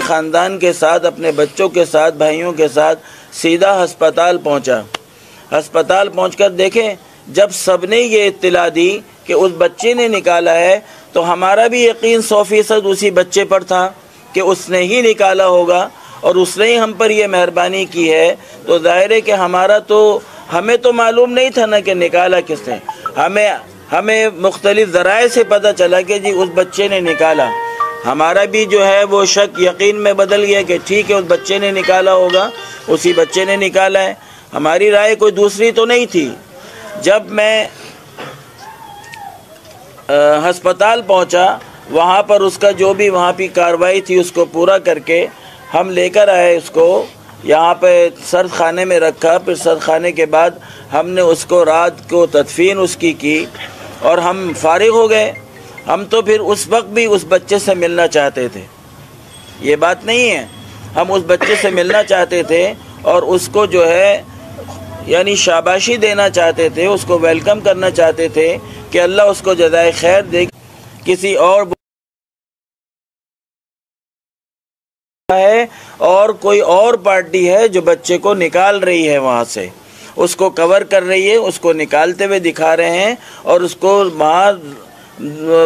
خاندان کے ساتھ، اپنے بچوں کے ساتھ، بھائیوں کے ساتھ سیدھا ہسپتال پہنچا۔ ہسپتال پہنچ کر دیکھیں، جب سب نے یہ اطلاع دی کہ اس بچے نے نکالا ہے تو ہمارا بھی یقین 100% اسی بچے پر تھا کہ اس نے ہی نکالا ہوگا اور اس نے ہی ہم پر یہ مہربانی کی ہے۔ تو ظاہر ہے کہ ہمیں تو معلوم نہیں تھا نا کہ نکالا کس نے، ہمیں مختلف ذرائع سے پتہ چلا کہ جی اس بچے نے نکالا۔ ہمارا بھی جو ہے وہ شک یقین میں بدل گیا کہ ٹھیک ہے اس بچے نے نکالا ہوگا، اسی بچے نے نکالا ہے، ہماری رائے کوئی دوسری تو نہیں تھی۔ جب میں ہسپتال پہنچا، وہاں پر اس کا جو بھی وہاں پہ کارروائی تھی اس کو پورا کر کے ہم لے کر آئے، اس کو یہاں پہ سرد خانے میں رکھا۔ پھر سرد خانے کے بعد ہم نے اس کو رات کو تدفین اس کی اور ہم فارغ ہو گئے۔ ہم تو پھر اس وقت بھی اس بچے سے ملنا چاہتے تھے، یہ بات نہیں ہے، ہم اس بچے سے ملنا چاہتے تھے اور اس کو جو ہے یعنی شاباشی دینا چاہتے تھے، اس کو ویلکم کرنا چاہتے تھے کہ اللہ اس کو جزائے خیر دے۔ کسی اور کوئی اور پارٹی ہے جو بچے کو نکال رہی ہے، وہاں سے اس کو کور کر رہی ہے، اس کو نکالتے ہوئے دکھا رہے ہیں اور اس کو وہاں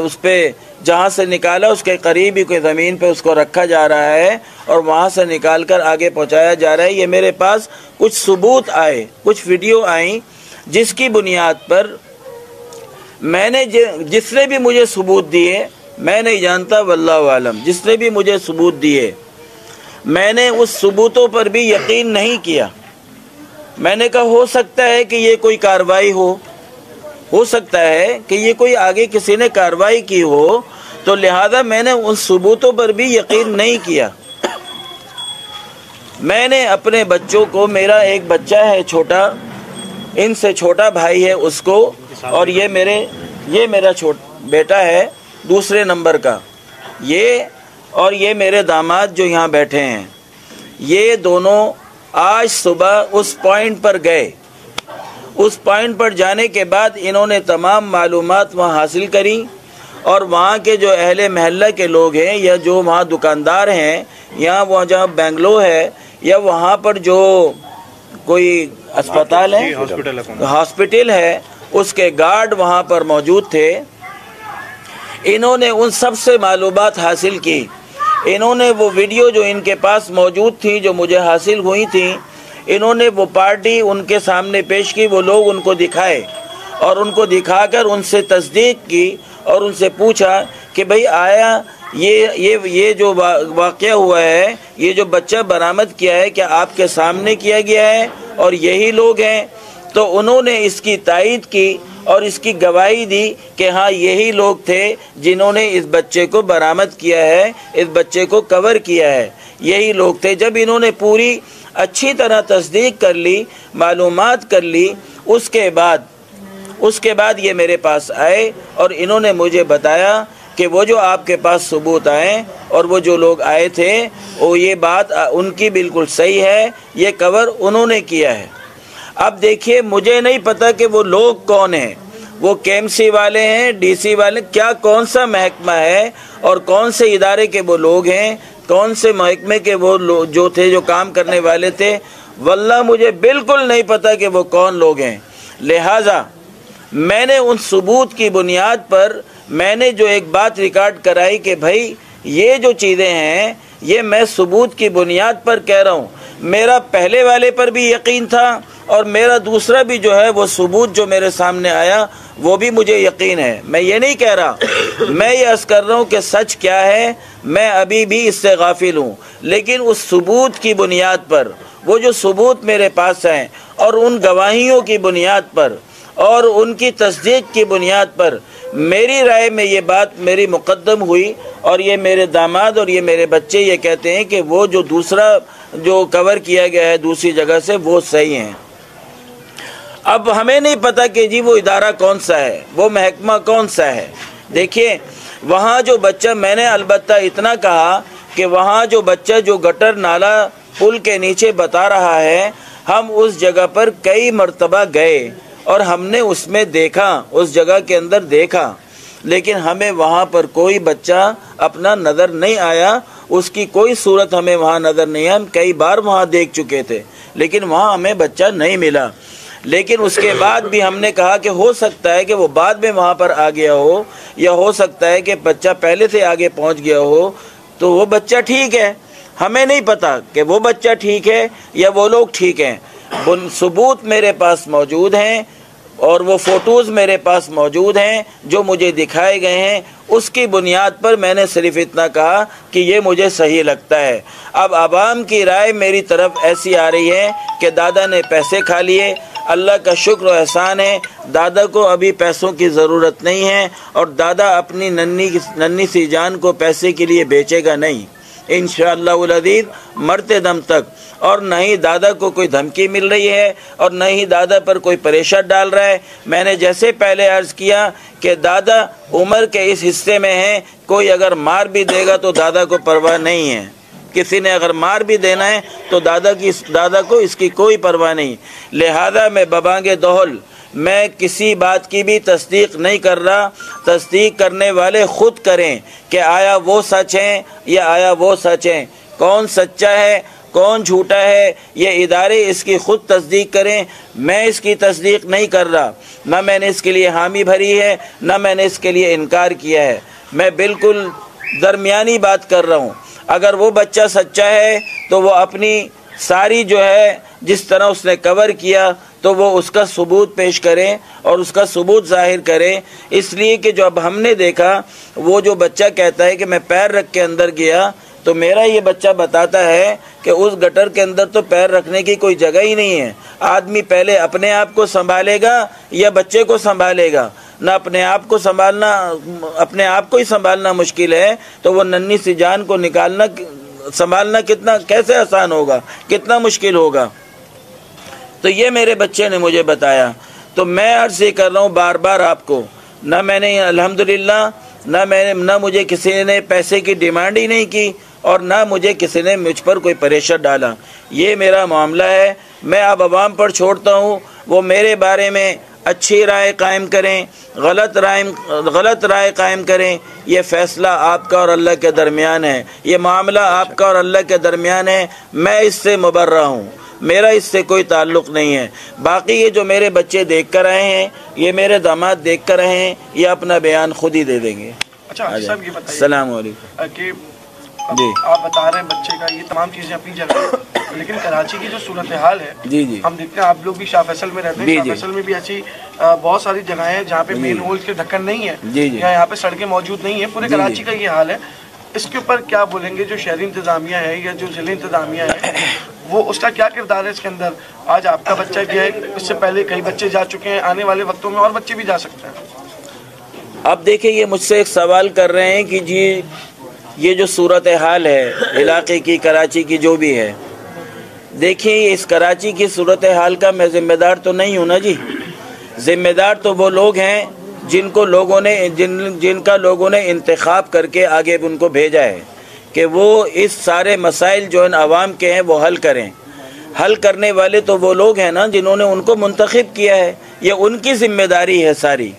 اس پہ جہاں سے نکالا اس کے قریب ہی کوئی زمین پہ اس کو رکھا جا رہا ہے اور وہاں سے نکال کر آگے پہنچایا جا رہا ہے۔ یہ میرے پاس کچھ ثبوت آئے، کچھ ویڈیو آئیں جس کی بنیاد پر میں نے جس نے بھی مجھے ثبوت دیے، میں نہیں جانتا واللہ عالم، جس نے بھی مجھے ثبوت دیے میں نے اس ثبوتوں پر بھی یقین نہیں کیا۔ میں نے کہا ہو سکتا ہے کہ یہ کوئی کارروائی ہو سکتا ہے کہ یہ کوئی آگے کسی نے کارروائی کی ہو، تو لہذا میں نے ان ثبوتوں پر بھی یقین نہیں کیا۔ میں نے اپنے بچوں کو، میرا ایک بچہ ہے چھوٹا، ان سے چھوٹا بھائی ہے اس کو، اور یہ میرا بیٹا ہے دوسرے نمبر کا، اور یہ میرے داماد جو یہاں بیٹھے ہیں، یہ دونوں آج صبح اس پوائنٹ پر گئے۔ اس پوائنٹ پر جانے کے بعد انہوں نے تمام معلومات وہاں حاصل کری اور وہاں کے جو اہل محلہ کے لوگ ہیں یا جو وہاں دکاندار ہیں یا وہاں جہاں بنگلو ہے یا وہاں پر جو کوئی اسپتال ہے، ہاسپٹل ہے، اس کے گارڈ وہاں پر موجود تھے۔ انہوں نے ان سب سے معلومات حاصل کی۔ انہوں نے وہ ویڈیو جو ان کے پاس موجود تھی، جو مجھے حاصل ہوئی تھیں، انہوں نے وہ پارٹی ان کے سامنے پیش کی، وہ لوگ ان کو دکھائے اور ان کو دکھا کر ان سے تصدیق کی اور ان سے پوچھا کہ بھئی آیا یہ جو واقعہ ہوا ہے، یہ جو بچہ برآمد کیا ہے، کیا آپ کے سامنے کیا گیا ہے اور یہی لوگ ہیں؟ تو انہوں نے اس کی تائید کی اور اس کی گواہی دی کہ ہاں یہی لوگ تھے جنہوں نے اس بچے کو برآمد کیا ہے، اس بچے کو کور کیا ہے، یہی لوگ تھے۔ جب انہوں نے پوری اچھی طرح تصدیق کر لی، معلومات کر لی، اس کے بعد یہ میرے پاس آئے اور انہوں نے مجھے بتایا کہ وہ جو آپ کے پاس ثبوت آئے اور وہ جو لوگ آئے تھے، وہ یہ بات ان کی بالکل صحیح ہے، یہ کور انہوں نے کیا ہے۔ اب دیکھیے، مجھے نہیں پتا کہ وہ لوگ کون ہیں، وہ KMC والے ہیں، DC والے، کون سا محکمہ ہے اور کون سے ادارے کے وہ لوگ ہیں، کون سے محکمے کے وہ جو تھے، جو کام کرنے والے تھے، واللہ مجھے بالکل نہیں پتا کہ وہ کون لوگ ہیں۔ لہٰذا میں نے ان ثبوت کی بنیاد پر میں نے جو ایک بات ریکارڈ کرائی کہ بھائی یہ جو چیزیں ہیں یہ میں ثبوت کی بنیاد پر کہہ رہا ہوں۔ میرا پہلے والے پر بھی یقین تھا اور میرا دوسرا بھی جو ہے وہ ثبوت جو میرے سامنے آیا وہ بھی مجھے یقین ہے۔ میں یہ نہیں کہہ رہا، میں یہ عرض کر رہا ہوں کہ سچ کیا ہے میں ابھی بھی اس سے غافل ہوں، لیکن اس ثبوت کی بنیاد پر، وہ جو ثبوت میرے پاس ہیں اور ان گواہیوں کی بنیاد پر اور ان کی تصدیق کی بنیاد پر میری رائے میں یہ بات میری مقدم ہوئی اور یہ میرے داماد اور یہ میرے بچے یہ کہتے ہیں کہ وہ جو دوسرا جو کور کیا گیا ہے دوسری جگہ سے وہ صحیح ہیں۔ اب ہمیں نہیں پتا کہ جی وہ ادارہ کون سا ہے، وہ محکمہ کون سا ہے۔ دیکھیے وہاں جو بچہ، میں نے البتہ اتنا کہا کہ وہاں جو بچہ جو گٹر نالا پل کے نیچے بتا رہا ہے، ہم اس جگہ پر کئی مرتبہ گئے اور ہم نے اس میں دیکھا، اس جگہ کے اندر دیکھا، لیکن ہمیں وہاں پر کوئی بچہ اپنا نظر نہیں آیا اس کی کوئی صورت ہمیں وہاں نظر نہیں ہے. ہم کئی بار وہاں دیکھ چکے تھے لیکن وہاں ہمیں بچہ نہیں ملا. لیکن اس کے بعد بھی ہم نے کہا کہ ہو سکتا ہے کہ وہ بعد میں وہاں پر آ گیا ہو، یا ہو سکتا ہے کہ بچہ پہلے سے آگے پہنچ گیا ہو، تو وہ بچہ ٹھیک ہے. ہمیں نہیں پتا کہ وہ بچہ ٹھیک ہے یا وہ لوگ ٹھیک ہیں. ثبوت میرے پاس موجود ہیں اور وہ فوٹوز میرے پاس موجود ہیں جو مجھے دکھائے گئے ہیں. اس کی بنیاد پر میں نے صرف اتنا کہا کہ یہ مجھے صحیح لگتا ہے. اب عوام کی رائے میری طرف ایسی آ رہی ہے کہ دادا نے پیسے کھا لیے. اللہ کا شکر و احسان ہے، دادا کو ابھی پیسوں کی ضرورت نہیں ہے اور دادا اپنی ننھی سی جان کو پیسے کے لیے بیچے گا نہیں انشاءاللہ العزیز مرتے دم تک. اور نہ ہی دادا کو کوئی دھمکی مل رہی ہے اور نہ ہی دادا پر کوئی پریشر ڈال رہا ہے. میں نے جیسے پہلے عرض کیا کہ دادا عمر کے اس حصے میں ہیں، کوئی اگر مار بھی دے گا تو دادا کو پرواہ نہیں ہے. کسی نے اگر مار بھی دینا ہے تو دادا کو اس کی کوئی پرواہ نہیں. لہذا میں ببانگ دہل میں کسی بات کی بھی تصدیق نہیں کر رہا. تصدیق کرنے والے خود کریں کہ آیا وہ سچ ہیں یا آیا وہ سچ ہیں، کون سچا ہے کون جھوٹا ہے، یہ ادارے اس کی خود تصدیق کریں. میں اس کی تصدیق نہیں کر رہا، نہ میں نے اس کے لیے حامی بھری ہے نہ میں نے اس کے لیے انکار کیا ہے. میں بالکل درمیانی بات کر رہا ہوں. اگر وہ بچہ سچا ہے تو وہ اپنی ساری جو ہے جس طرح اس نے کور کیا تو وہ اس کا ثبوت پیش کریں اور اس کا ثبوت ظاہر کریں. اس لیے کہ جو اب ہم نے دیکھا وہ جو بچہ کہتا ہے کہ میں پیر رکھ کے اندر گیا، تو میرا یہ بچہ بتاتا ہے کہ اس گٹر کے اندر تو پیر رکھنے کی کوئی جگہ ہی نہیں ہے. آدمی پہلے اپنے آپ کو سنبھالے گا یا بچے کو سنبھالے گا؟ نہ اپنے آپ کو سنبھالنا، اپنے آپ کو ہی سنبھالنا مشکل ہے تو وہ ننھی سی جان کو نکالنا سنبھالنا کیسے آسان ہوگا، کتنا مشکل ہوگا. تو یہ میرے بچے نے مجھے بتایا. تو میں عرض یہ کر رہا ہوں بار بار آپ کو، نہ میں نے الحمدللہ نہ مجھے کسی نے پیسے کی ڈیمانڈ ہی نہیں کی اور نہ مجھے کسی نے مجھ پر کوئی پریشر ڈالا. یہ میرا معاملہ ہے. میں اب عوام پر چھوڑتا ہوں، وہ میرے بارے میں اچھی رائے قائم کریں، غلط رائے قائم کریں. یہ فیصلہ آپ کا اور اللہ کے درمیان ہے، یہ معاملہ آپ کا اور اللہ کے درمیان ہے. میں اس سے مبرہ ہوں، میرا اس سے کوئی تعلق نہیں ہے. باقی یہ جو میرے بچے دیکھ کر آئے ہیں، یہ میرے داماد دیکھ کر آئے ہیں، یہ اپنا بیان خود ہی دے دیں گے. اچھا صاحب یہ بتائیے، السلام علیکم. کہ آپ بتا رہے ہیں بچے کا یہ تمام چیزیں اپنی جگہ ہیں، لیکن کراچی کی جو صورتحال ہے ہم دیکھتے ہیں، آپ لوگ بھی شاہ فیصل میں رہتے ہیں، شاہ فیصل میں بھی ایسی بہت ساری جگہیں ہیں جہاں پہ مین ہولز کے ڈھکن نہیں ہے یا یہاں پہ سڑکیں موجود نہیں ہیں. پورے کراچی کا یہ حال ہے. اس کے اوپر کیا بولیں گے جو شہری انتظامیہ ہے یا جو ضلع انتظامیہ ہے، وہ اس کا کیا کردار ہے اس کے اندر؟ آج آپ کا بچہ بھی ہے، اس سے پہلے کئی بچے جا چکے ہیں، آنے والے وقتوں میں اور بچے بھی جا سکتے ہیں. اب دیکھیں یہ مجھ سے ایک سوال کر رہے ہیں کہ جی یہ جو صورتحال ہے علاقے کی، کراچی کی جو بھی ہے، دیکھیں اس کراچی کی صورتحال کا میں ذمہ دار تو نہیں ہوں نا جی. ذمہ دار تو وہ لوگ ہیں جن کا لوگوں نے انتخاب کر کے آگے ان کو بھیجا ہے کہ وہ اس سارے مسائل جو ان عوام کے ہیں وہ حل کریں. حل کرنے والے تو وہ لوگ ہیں نا جنہوں نے ان کو منتخب کیا ہے، یہ ان کی ذمہ داری ہے ساری.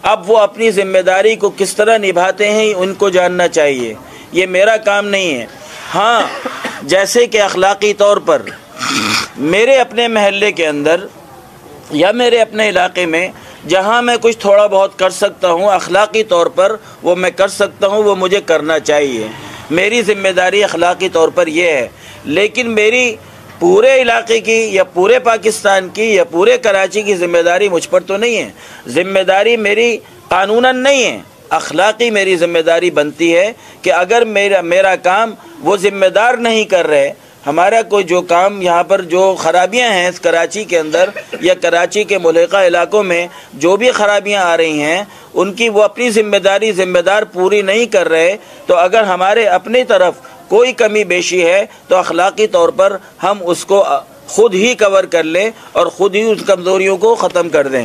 اب وہ اپنی ذمہ داری کو کس طرح نبھاتے ہیں ان کو جاننا چاہیے، یہ میرا کام نہیں ہے. ہاں جیسے کہ اخلاقی طور پر میرے اپنے محلے کے اندر یا میرے اپنے علاقے میں جہاں میں کچھ تھوڑا بہت کر سکتا ہوں اخلاقی طور پر وہ میں کر سکتا ہوں، وہ مجھے کرنا چاہیے. میری ذمہ داری اخلاقی طور پر یہ ہے. لیکن میری پورے علاقے کی یا پورے پاکستان کی یا پورے کراچی کی ذمہ داری مجھ پر تو نہیں ہے. ذمہ داری میری قانوناً نہیں ہے، اخلاقی میری ذمہ داری بنتی ہے کہ اگر میرا کام وہ ذمہ دار نہیں کر رہے، ہمارا کوئی جو کام یہاں پر جو خرابیاں ہیں اس کراچی کے اندر یا کراچی کے ملحقہ علاقوں میں جو بھی خرابیاں آ رہی ہیں ان کی وہ اپنی ذمہ دار پوری نہیں کر رہے، تو اگر ہمارے اپنی طرف کوئی کمی بیشی ہے تو اخلاقی طور پر ہم اس کو خود ہی کور کر لیں اور خود ہی اس کمزوریوں کو ختم کر دیں.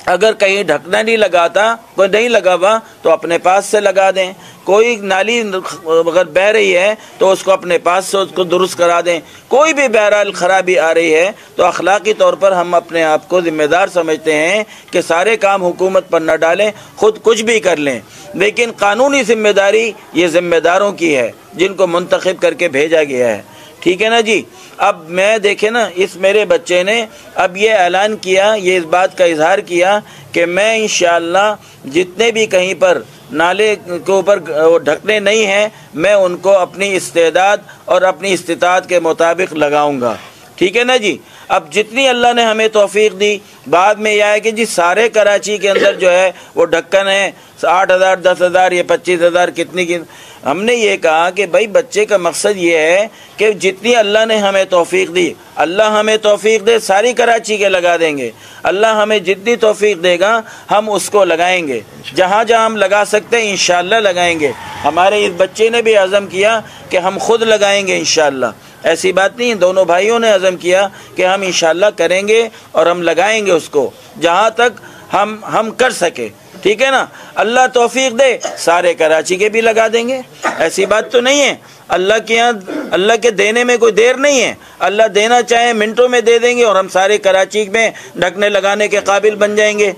اگر کہیں ڈھکنا نہیں لگاتا، کوئی نہیں لگا ہوا تو اپنے پاس سے لگا دیں. کوئی نالی اگر بہ رہی ہے تو اس کو اپنے پاس سے اس کو درست کرا دیں. کوئی بھی بہرحال خرابی آ رہی ہے تو اخلاقی طور پر ہم اپنے آپ کو ذمہ دار سمجھتے ہیں کہ سارے کام حکومت پر نہ ڈالیں, خود کچھ بھی کر لیں, لیکن قانونی ذمہ داری یہ ذمہ داروں کی ہے جن کو منتخب کر کے بھیجا گیا ہے. ٹھیک ہے نا جی. اب میں دیکھیں نا, اس میرے بچے نے اب یہ اعلان کیا, یہ اس بات کا اظہار کیا کہ میں انشاءاللہ جتنے بھی کہیں پر نالے کے اوپر ڈھکنے نہیں ہیں میں ان کو اپنی استعداد اور اپنی استطاعت کے مطابق لگاؤں گا. ٹھیک ہے نا جی. اب جتنی اللہ نے ہمیں توفیق دی, بعد میں یہ ہے کہ جی سارے کراچی کے اندر جو ہے وہ ڈھکن ہے 8,000 10,000 یا 25,000 کتنی کی. ہم نے یہ کہا کہ بھائی بچے کا مقصد یہ ہے کہ جتنی اللہ نے ہمیں توفیق دی, اللہ ہمیں توفیق دے ساری کراچی کے لگا دیں گے. اللہ ہمیں جتنی توفیق دے گا ہم اس کو لگائیں گے, جہاں جہاں ہم لگا سکتے ہیں انشاءاللہ لگائیں گے. ہمارے اس بچے نے بھی عزم کیا کہ ہم خود لگائیں گے انشاءاللہ. ایسی بات نہیں, دونوں بھائیوں نے عزم کیا کہ ہم انشاءاللہ کریں گے اور ہم لگائیں گے اس کو جہاں تک ہم کر سکے. ٹھیک ہے نا. اللہ توفیق دے سارے کراچی کے بھی لگا دیں گے, ایسی بات تو نہیں ہے. اللہ کے یہاں اللہ کے دینے میں کوئی دیر نہیں ہے. اللہ دینا چاہے منٹوں میں دے دیں گے اور ہم سارے کراچی میں ڈھکنے لگانے کے قابل بن جائیں گے,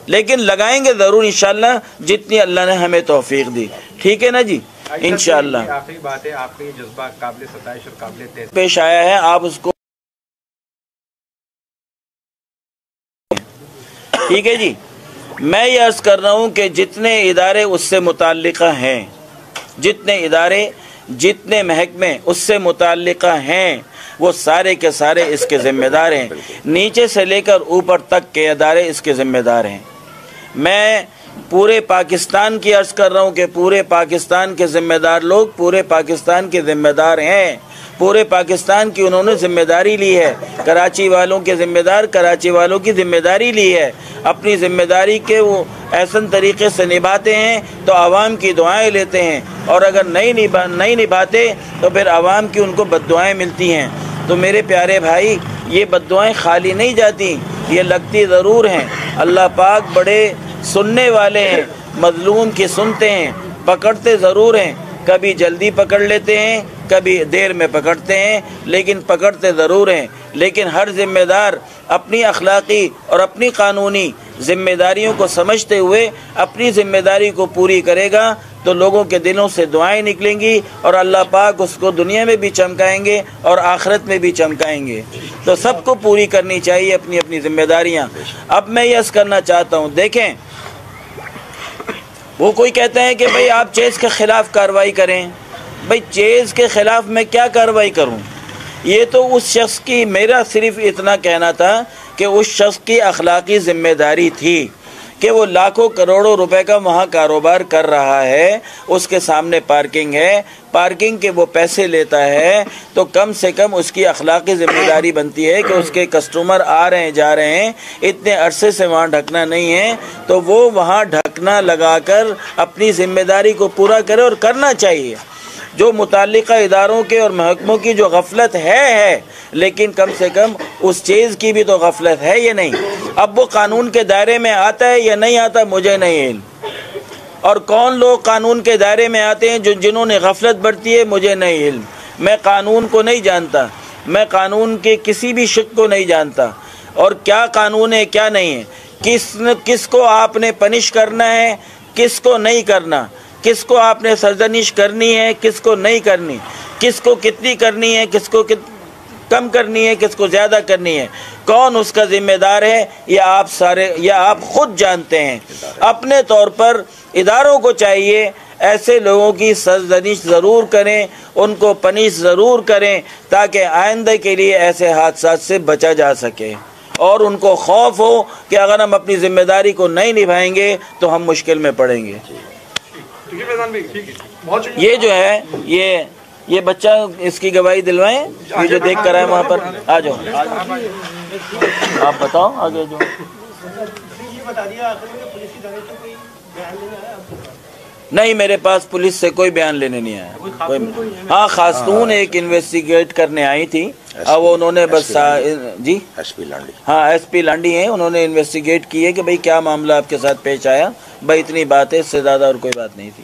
لیکن لگائیں گے ضرور انشاءاللہ جتنی اللہ نے ہمیں توفیق دی. ٹھیک ہے نا جی. انشاءاللہ آخری بات ہے, آپ کا یہ جذبہ قابل ستائش اور قابل تحسین پیش آیا ہے, آپ اس کو ٹھیک ہے جی. میں یہ عرض کر رہا ہوں کہ جتنے ادارے اس سے متعلقہ ہیں, جتنے ادارے جتنے محکمے اس سے متعلقہ ہیں وہ سارے کے سارے اس کے ذمہ دار ہیں. نیچے سے لے کر اوپر تک کے ادارے اس کے ذمہ دار ہیں. میں پورے پاکستان کی عرض کر رہا ہوں کہ پورے پاکستان کے ذمہ دار لوگ پورے پاکستان کے ذمہ دار ہیں. پورے پاکستان کی انہوں نے ذمہ داری لی ہے. کراچی والوں کے ذمہ دار کراچی والوں کی ذمہ داری لی ہے. اپنی ذمہ داری کے وہ احسن طریقے سے نبھاتے ہیں تو عوام کی دعائیں لیتے ہیں, اور اگر نہیں نبھاتے تو پھر عوام کی ان کو بد دعائیں ملتی ہیں. تو میرے پیارے بھائی, یہ بد دعائیں خالی نہیں جاتی, یہ لگتی ضرور ہیں. اللہ پاک بڑے سننے والے ہیں, مظلوم کی سنتے ہیں, پکڑتے ضرور ہیں. کبھی جلدی پکڑ لیتے ہیں, کبھی دیر میں پکڑتے ہیں, لیکن پکڑتے ضرور ہیں. لیکن ہر ذمہ دار اپنی اخلاقی اور اپنی قانونی ذمہ داریوں کو سمجھتے ہوئے اپنی ذمہ داری کو پوری کرے گا تو لوگوں کے دلوں سے دعائیں نکلیں گی اور اللہ پاک اس کو دنیا میں بھی چمکائیں گے اور آخرت میں بھی چمکائیں گے. تو سب کو پوری کرنی چاہیے اپنی اپنی ذمہ داریاں. اب میں یہ عرض کرنا چاہتا ہوں, دیکھیں وہ کوئی کہتے ہیں کہ بھئی آپ چیز کے خلاف کارروائی کریں. بھئی چیز کے خلاف میں کیا کارروائی کروں؟ یہ تو اس شخص کی, میرا صرف اتنا کہنا تھا کہ اس شخص کی اخلاقی ذمہ داری تھی کہ وہ لاکھوں کروڑوں روپے کا وہاں کاروبار کر رہا ہے, اس کے سامنے پارکنگ ہے, پارکنگ کے وہ پیسے لیتا ہے, تو کم سے کم اس کی اخلاقی ذمہ داری بنتی ہے کہ اس کے کسٹمر آ رہے ہیں جا رہے ہیں, اتنے عرصے سے وہاں ڈھکنا نہیں ہے, تو وہ وہاں ڈھکنا لگا کر اپنی ذمہ داری کو پورا کرے, اور کرنا چاہیے. جو متعلقہ اداروں کے اور محکموں کی جو غفلت ہے, لیکن کم سے کم اس چیز کی بھی تو غفلت ہے یا نہیں. اب وہ قانون کے دائرے میں آتا ہے یا نہیں آتا مجھے نہیں علم, اور کون لوگ قانون کے دائرے میں آتے ہیں جنہوں نے غفلت برتی ہے مجھے نہیں علم. میں قانون کو نہیں جانتا, میں قانون کے کسی بھی شق کو نہیں جانتا, اور کیا قانون ہے کیا نہیں ہے, کس کو آپ نے پنش کرنا ہے کس کو نہیں کرنا, کس کو آپ نے سرزنش کرنی ہے کس کو نہیں کرنی, کس کو کتنی کرنی ہے کس کو کم کرنی ہے, کس کو زیادہ کرنی ہے, کون اس کا ذمہ دار ہے, یہ آپ خود جانتے ہیں. اپنے طور پر اداروں کو چاہیے ایسے لوگوں کی سرزنش ضرور کریں, ان کو پنش ضرور کریں, تاکہ آئندہ کے لیے ایسے حادثات سے بچا جا سکے, اور ان کو خوف ہو کہ اگر ہم اپنی ذمہ داری کو نہیں نبھائیں گے تو ہم مشکل میں پڑیں گے. یہ جو ہے یہ بچہ, اس کی گواہی دلوائیں, یہ جو دیکھ کر آئے وہاں پر. آ جاؤ آپ بتاؤ آگے. جو نہیں, میرے پاس پولیس سے کوئی بیان لینے نہیں آیا. ہاں, خاتون ایک انویسٹیگیٹ کرنے آئی تھی, اب انہوں نے بس جی ہاں ایس پی لانڈی ہیں, انہوں نے انویسٹیگیٹ کی ہے کہ بھئی کیا معاملہ آپ کے ساتھ پیش آیا. بھئی اتنی بات ہے, اس سے زیادہ اور کوئی بات نہیں تھی.